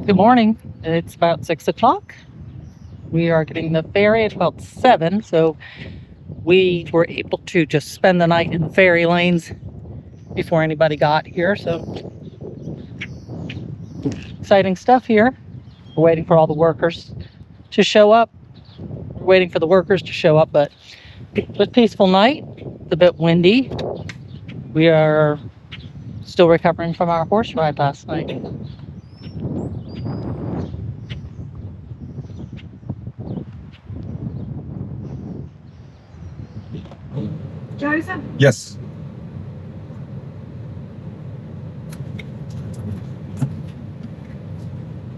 Good morning. It's about 6 o'clock. We are getting the ferry at about 7, so we were able to just spend the night in the ferry lanes before anybody got here. So exciting stuff here. We're waiting for all the workers to show up. We're waiting for the workers to show up, but it was a peaceful night. It's a bit windy. We are still recovering from our horse ride last night. Joseph? Yes.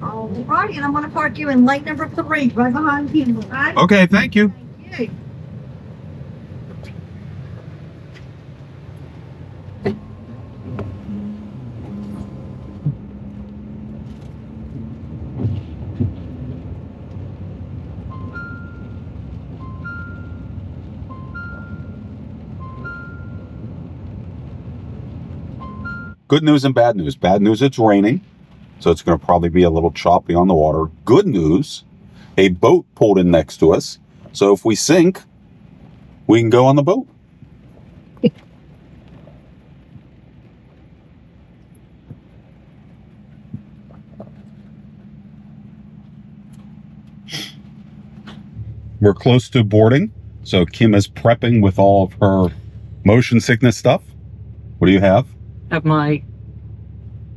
All right, and I'm going to park you in lane number 3, right behind him, right? Okay, thank you. Thank you. Good news and bad news. Bad news, it's raining, so it's going to probably be a little choppy on the water. Good news, a boat pulled in next to us, so if we sink, we can go on the boat. We're close to boarding, so Kim is prepping with all of her motion sickness stuff. What do you have? Have my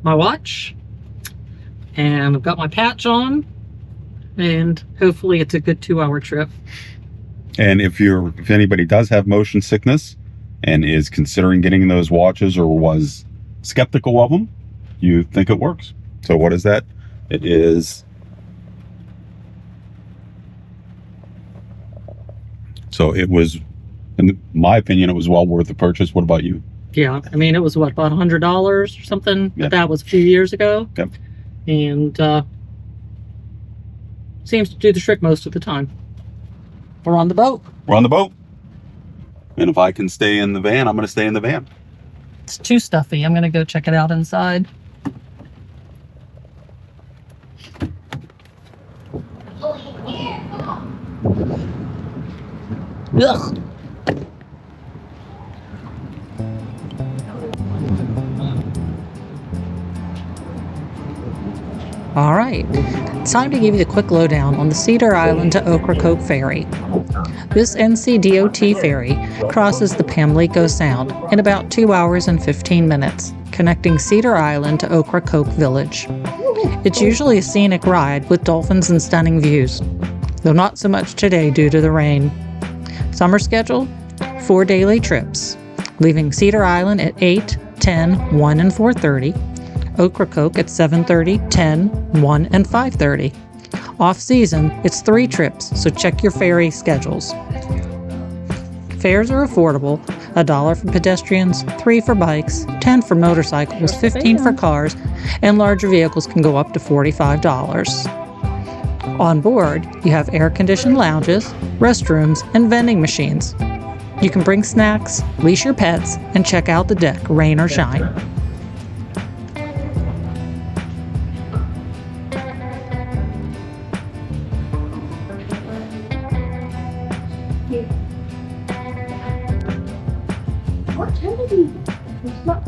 watch, and I've got my patch on, and hopefully it's a good 2-hour trip. And if anybody does have motion sickness and is considering getting those watches or was skeptical of them, you think it works. So what is that? It is. So it was, in my opinion, it was well worth the purchase. What about you? Yeah, I mean, it was what, about $100 or something? Yeah. That was a few years ago. Yep. And seems to do the trick most of the time. We're on the boat. We're on the boat. And if I can stay in the van, I'm going to stay in the van. It's too stuffy. I'm going to go check it out inside. Ugh. All right, it's time to give you the quick lowdown on the Cedar Island to Ocracoke Ferry. This NCDOT ferry crosses the Pamlico Sound in about 2 hours and 15 minutes, connecting Cedar Island to Ocracoke Village. It's usually a scenic ride with dolphins and stunning views, though not so much today due to the rain. Summer schedule, 4 daily trips, leaving Cedar Island at 8, 10, 1, and 4:30. Ocracoke at 7:30, 10, 1, and 5:30. Off-season, it's 3 trips, so check your ferry schedules. Fares are affordable, $1 for pedestrians, $3 for bikes, $10 for motorcycles, $15 for cars, and larger vehicles can go up to $45. On board, you have air-conditioned lounges, restrooms, and vending machines. You can bring snacks, leash your pets, and check out the deck, rain or shine. What Kennedy? It's not.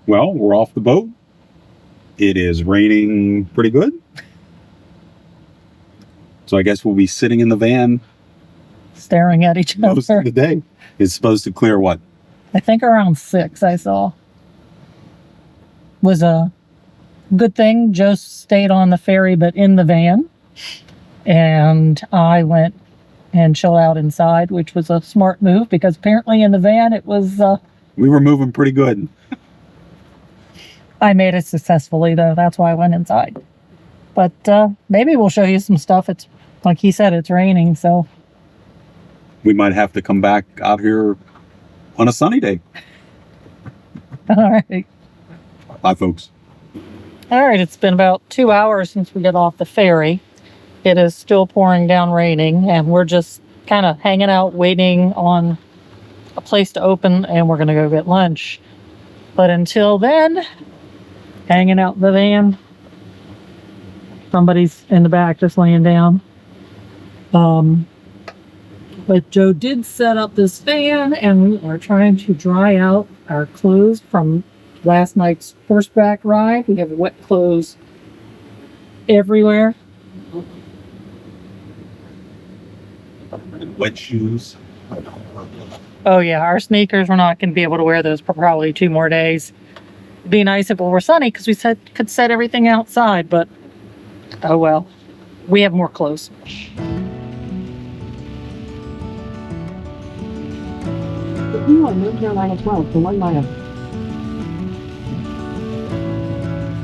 Well, we're off the boat. It is raining pretty good. So I guess we'll be sitting in the van Staring at each most other. of the day. It's supposed to clear what? I think around 6 I saw. Was a good thing. Joe stayed on the ferry but in the van. And I went and chilled out inside, which was a smart move because apparently in the van it was... We were moving pretty good. I made it successfully though. That's why I went inside. But maybe we'll show you some stuff. It's like he said, it's raining, so... We might have to come back out here on a sunny day. All right. Bye, folks. All right, it's been about 2 hours since we got off the ferry. It is still pouring down raining, and we're just kind of hanging out, waiting on a place to open, and we're going to go get lunch. But until then, hanging out in the van. Somebody's in the back just laying down. But Joe did set up this fan, and we are trying to dry out our clothes from last night's horseback ride. We have wet clothes everywhere. Wet shoes. Oh yeah, our sneakers, we're not going to be able to wear those for probably 2 more days. It'd be nice if it were sunny because we could set everything outside, but oh well. We have more clothes.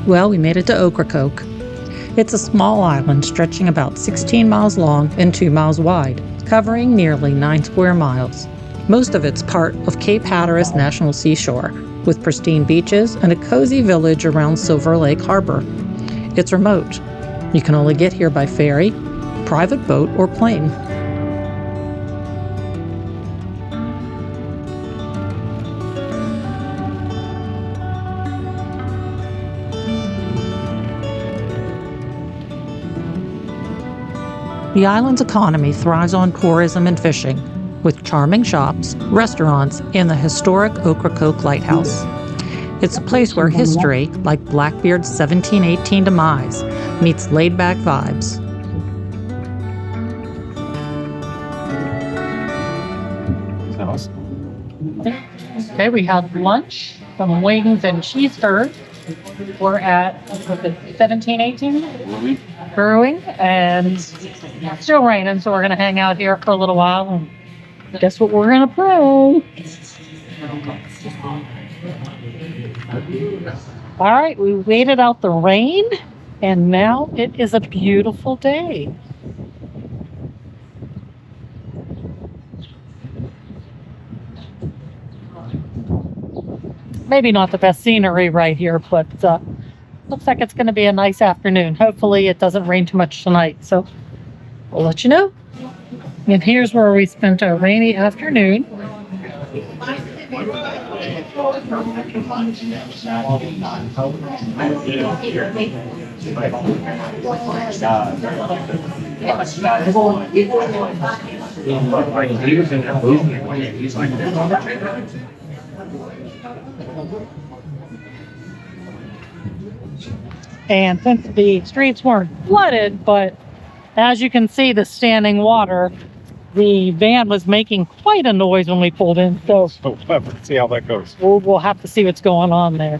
Well, we made it to Ocracoke. It's a small island stretching about 16 miles long and 2 miles wide, covering nearly 9 square miles. Most of it's part of Cape Hatteras National Seashore, with pristine beaches and a cozy village around Silver Lake Harbor. It's remote. You can only get here by ferry, private boat, or plane. The island's economy thrives on tourism and fishing, with charming shops, restaurants, and the historic Ocracoke Lighthouse. It's a place where history, like Blackbeard's 1718 demise, meets laid-back vibes. Okay, we had lunch from Wings and Cheese Curd. We're at 1718 Brewing, and it's still raining, so we're gonna hang out here for a little while. And guess what we're gonna play? All right, we waited out the rain, and now it is a beautiful day. Maybe not the best scenery right here, but looks like it's going to be a nice afternoon. Hopefully it doesn't rain too much tonight, so we'll let you know. And here's where we spent a rainy afternoon. And since the streets weren't flooded, but as you can see, the standing water, the van was making quite a noise when we pulled in. So Let's see how that goes. we'll have to see what's going on there.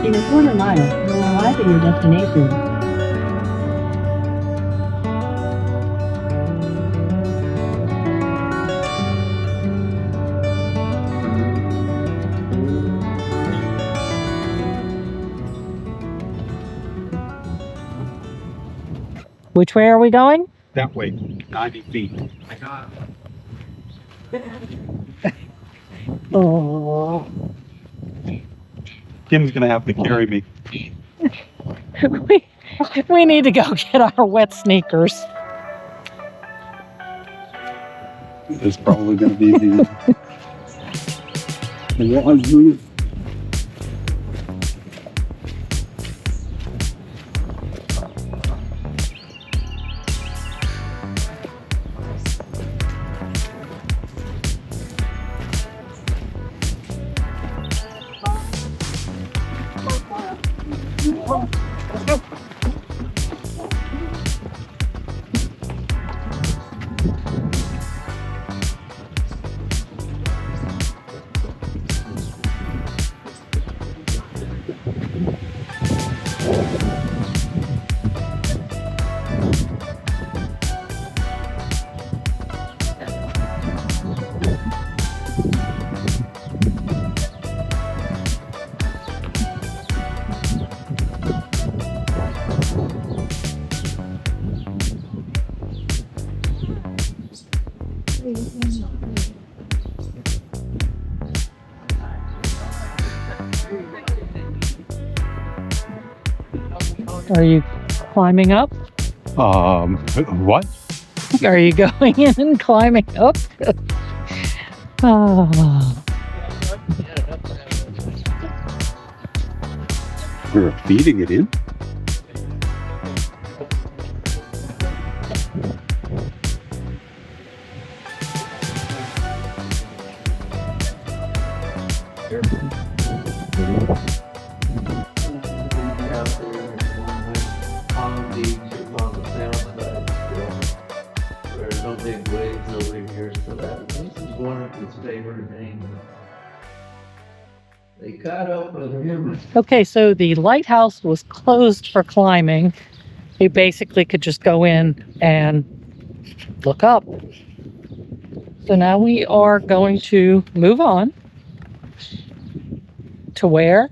In a quarter mile, you'll arrive at your destination. Which way are we going? That way, 90 feet. Oh. Kim's gonna have to carry me. we need to go get our wet sneakers. It's probably gonna be the laundry move. Are you climbing up? What? Are you going in and climbing up? Ah. We're feeding it in? There's no big waves over here, so that this is one of his favorite things. They cut open him. Okay, so the lighthouse was closed for climbing. You basically could just go in and look up. So now we are going to move on to where?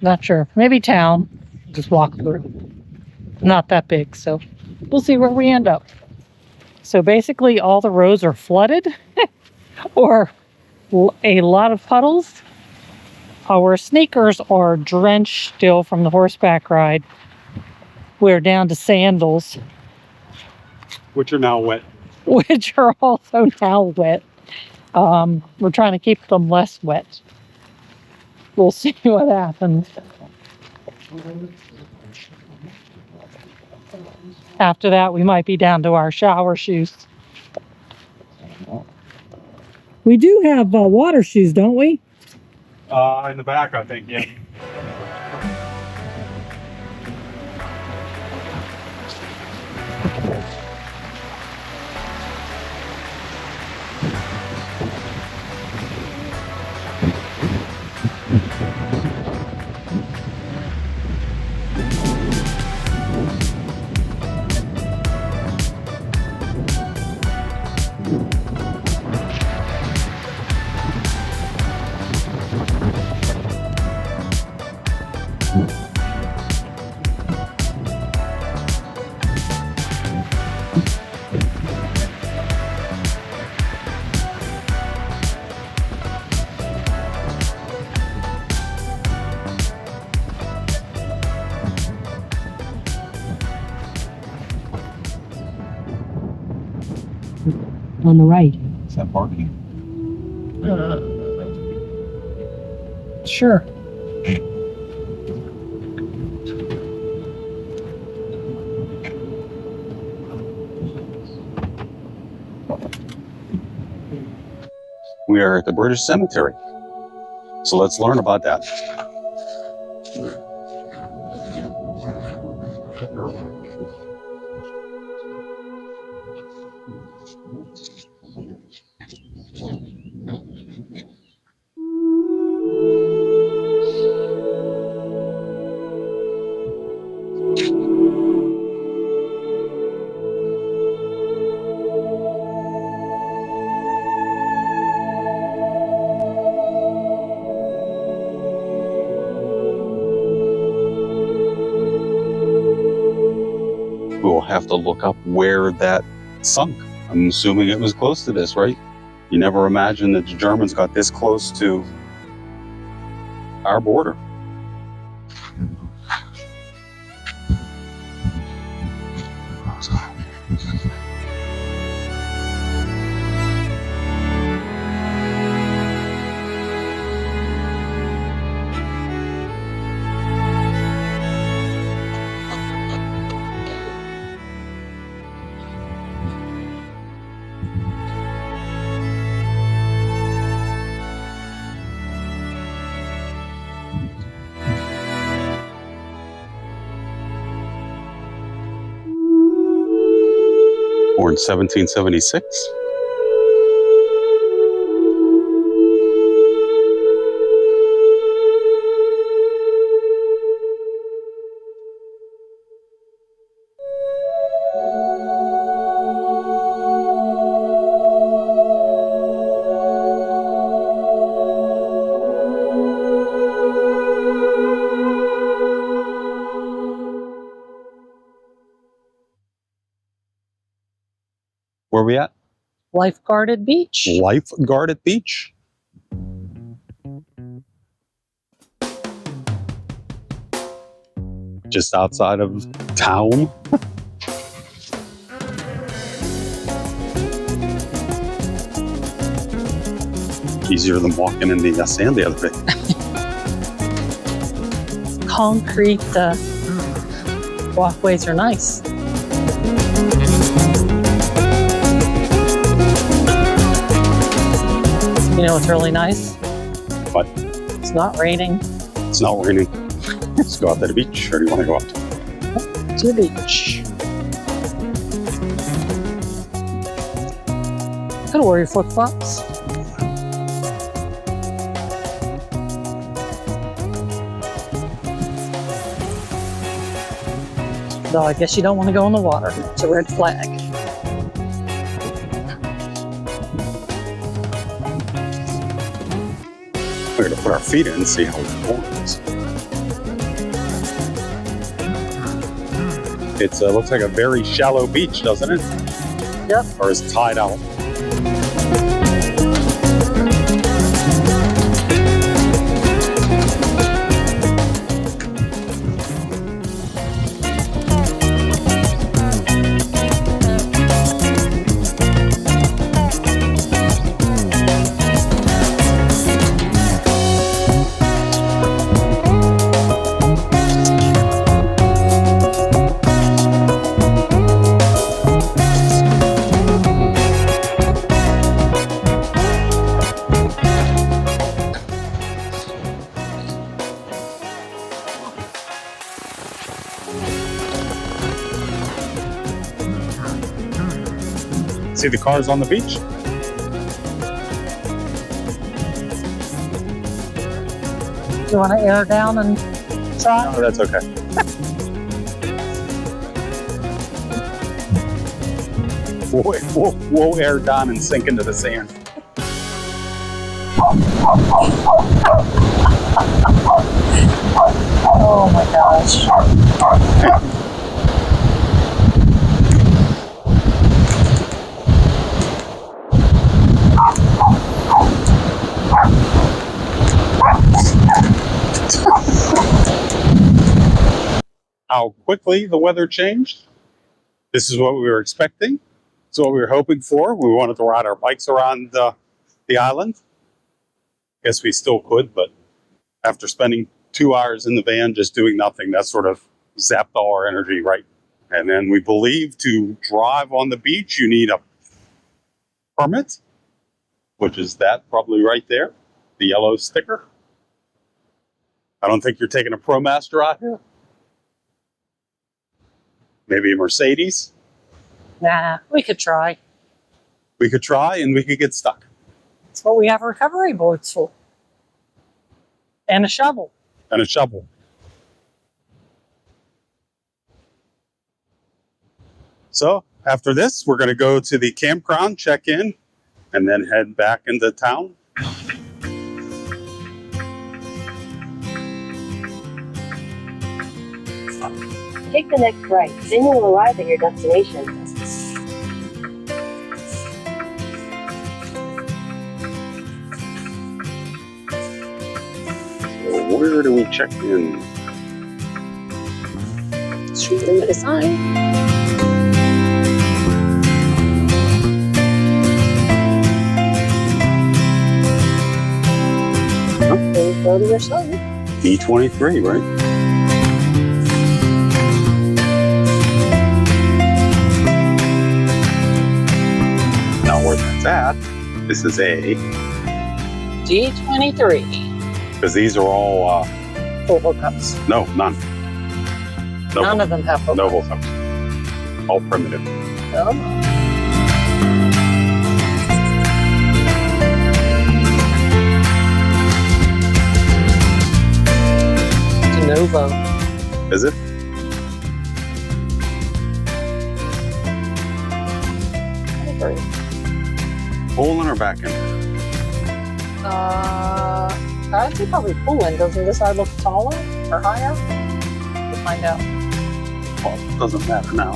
Not sure. Maybe town. Just walk through. Not that big, so we'll see where we end up. So basically all the roads are flooded or a lot of puddles. Our sneakers are drenched still from the horseback ride. We're down to sandals, Which are now wet. which are also now wet. We're trying to keep them less wet. We'll see what happens. After that, we might be down to our shower shoes. We do have water shoes, don't we? In the back, I think, yeah. On the right. Is that parking? Sure. We are at the British Cemetery. So let's learn about that. We'll have to look up where that sunk. I'm assuming it was close to this, right? You never imagined that the Germans got this close to our border. Born 1776. Where we at? Lifeguarded beach. Lifeguarded Beach. Just outside of town. Easier than walking in the sand the other day. Concrete walkways are nice. You know what's really nice? What? It's not raining. It's not raining. Let's go out to the beach, or do you want to go out? To the beach. Gotta wear your flip-flops. Though I guess you don't want to go in the water. It's a red flag. We're going to put our feet in and see how cold it is. It looks like a very shallow beach, doesn't it? Yep. Or is it tide out? See the cars on the beach? You want to air down and try? No, that's okay. We'll air down and sink into the sand. Oh my gosh. How quickly the weather changed. This is what we were expecting. It's what we were hoping for. We wanted to ride our bikes around the island. Guess we still could, but after spending 2 hours in the van just doing nothing, that sort of zapped all our energy, right? And then we believe to drive on the beach, you need a permit, which is that probably right there, the yellow sticker. I don't think you're taking a ProMaster out here. Maybe a Mercedes. Nah, we could try. We could try and we could get stuck. That's what we have recovery boards for. And a shovel. And a shovel. So after this, we're going to go to the campground, check in, and then head back into town. Take the next right, then you will arrive at your destination. Where do we check in? Street limit is sign. Go to your son. E23, right? Now where that's at, this is A, G23. because these are all, Full hookups. no, none. No, None of them have hookups. no hookups. All primitive. Oh. Nova. Is it? Full in or back in? I'd say probably full in. Doesn't this side look taller or higher? We'll find out. Well, it doesn't matter now.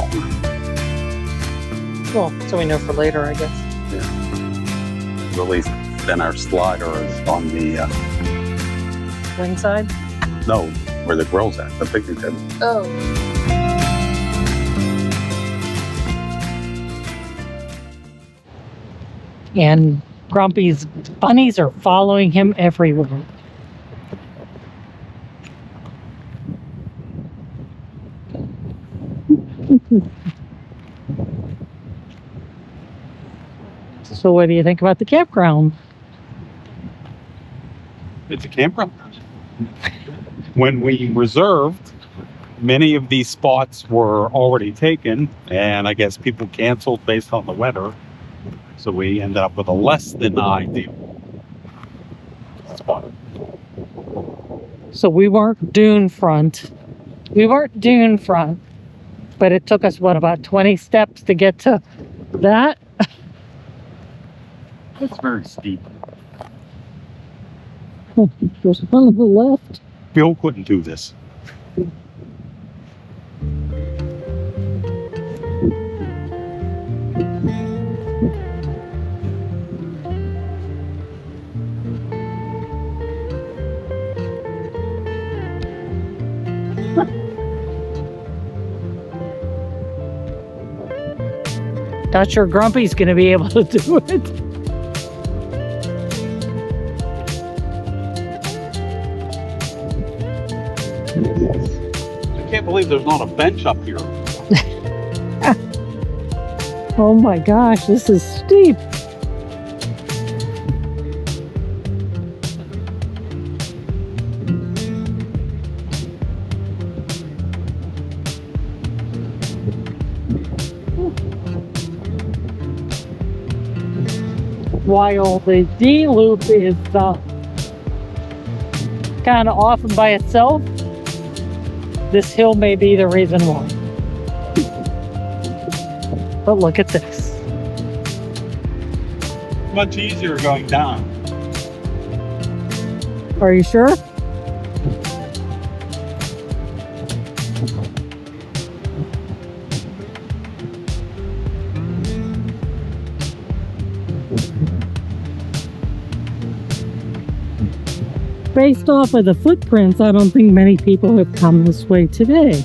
Well, so we know for later, I guess. Yeah. At least then our slider is on the, Wing side? no, where the grill's at, the picnic table. Oh. And Grumpy's bunnies are following him everywhere. So what do you think about the campground? It's a campground. When we reserved, many of these spots were already taken, and I guess people canceled based on the weather. So we ended up with a less than ideal spot. So we weren't dune front. But it took us, what, about 20 steps to get to that? It's very steep. There's one on the left. Bill couldn't do this. Not sure Grumpy's gonna be able to do it. I can't believe there's not a bench up here. Oh my gosh, this is steep. While the D loop is kind of off and by itself, this hill may be the reason why. But look at this. Much easier going down. Are you sure? Based off of the footprints, I don't think many people have come this way today.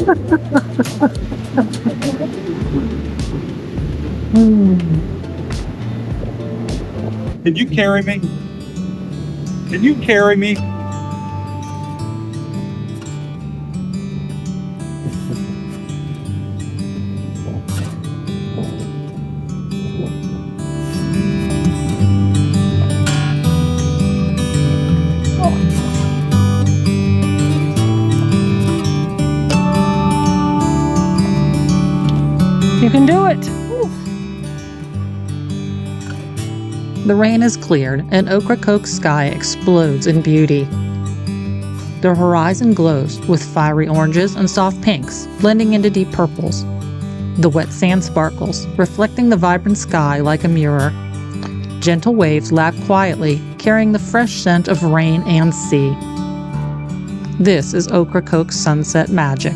Can you carry me? Can you carry me? You can do it! The rain has cleared, and Ocracoke's sky explodes in beauty. The horizon glows with fiery oranges and soft pinks, blending into deep purples. The wet sand sparkles, reflecting the vibrant sky like a mirror. Gentle waves lap quietly, carrying the fresh scent of rain and sea. This is Ocracoke's sunset magic.